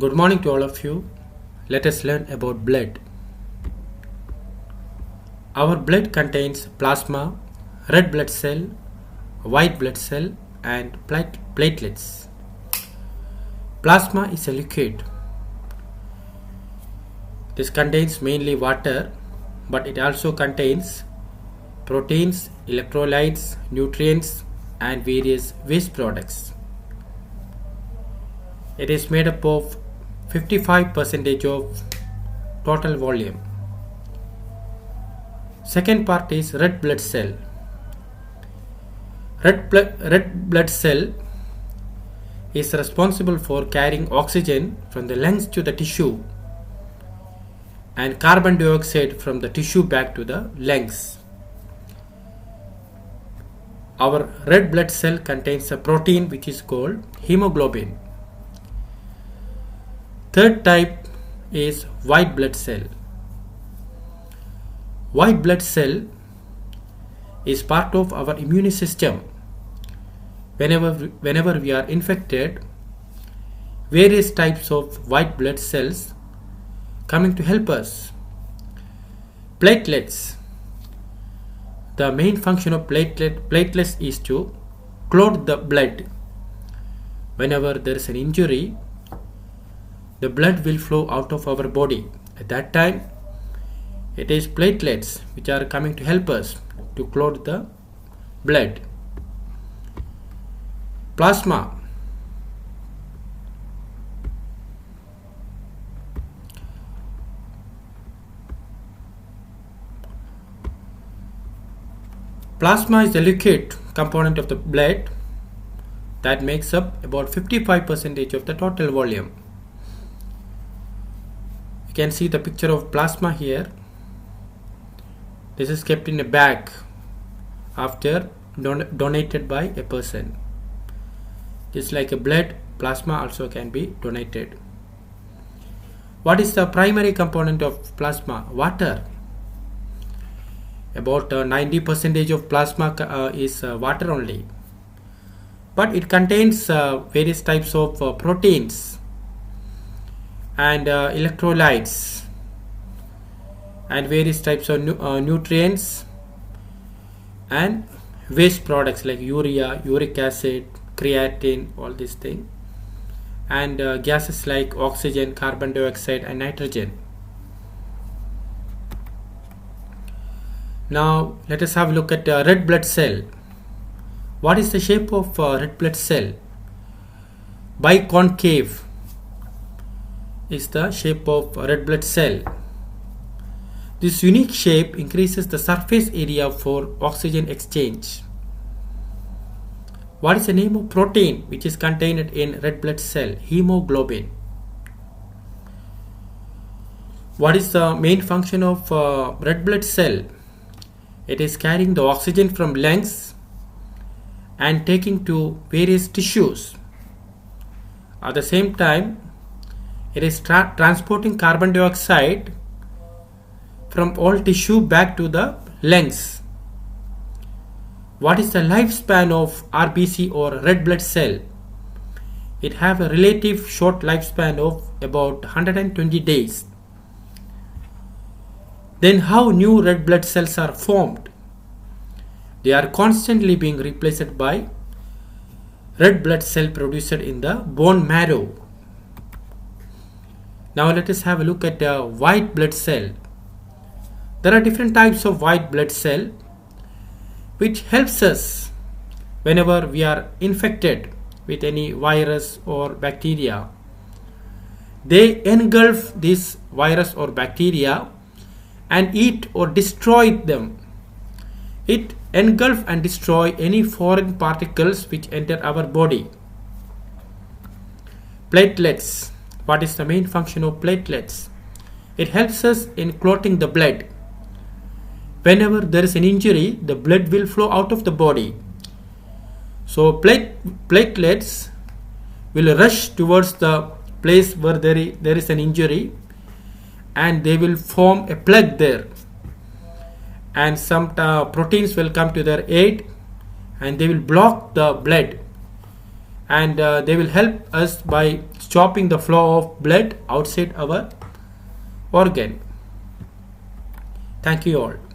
Good morning to all of you. Let us learn about blood. Our blood contains plasma, red blood cell, white blood cell and platelets. Plasma is a liquid. This contains mainly water, but it also contains proteins, electrolytes, nutrients and various waste products. It is made up of 55% of total volume. Second part is red blood cell. Red blood cell is responsible for carrying oxygen from the lungs to the tissue and carbon dioxide from the tissue back to the lungs. Our red blood cell contains a protein which is called hemoglobin. Third type is white blood cell. White blood cell is part of our immune system. Whenever we are infected, various types of white blood cells coming to help us. Platelets. The main function of platelets is to clot the blood. Whenever there is an injury, the blood will flow out of our body. At that time, it is platelets which are coming to help us to clot the blood. Plasma. Plasma is the liquid component of the blood that makes up about 55% of the total volume. You can see the picture of plasma here. This is kept in a bag after donated by a person. Just like a blood, plasma also can be donated. What is the primary component of plasma? Water. About 90% of plasma is water only. But it contains various types of proteins and electrolytes and various types of nutrients and waste products like urea, uric acid, creatine, all these things, and gases like oxygen, carbon dioxide and nitrogen. Now let us have a look at red blood cell. What is the shape of red blood cell? Biconcave is the shape of red blood cell. This unique shape increases the surface area for oxygen exchange. What is the name of protein which is contained in red blood cell? Hemoglobin. What is the main function of red blood cell? It is carrying the oxygen from lungs and taking to various tissues. At the same time, it is transporting carbon dioxide from all tissue back to the lungs. What is the lifespan of RBC or red blood cell? It have a relative short lifespan of about 120 days. Then how new red blood cells are formed? They are constantly being replaced by red blood cell produced in the bone marrow. Now let us have a look at white blood cell. There are different types of white blood cell which helps us whenever we are infected with any virus or bacteria. They engulf this virus or bacteria and eat or destroy them. It engulf and destroy any foreign particles which enter our body. Platelets. What is the main function of platelets? It helps us in clotting the blood. Whenever there is an injury, the blood will flow out of the body. So platelets will rush towards the place where there is an injury and they will form a plug there, and some proteins will come to their aid and they will block the blood, and they will help us by stopping the flow of blood outside our organ. Thank you all.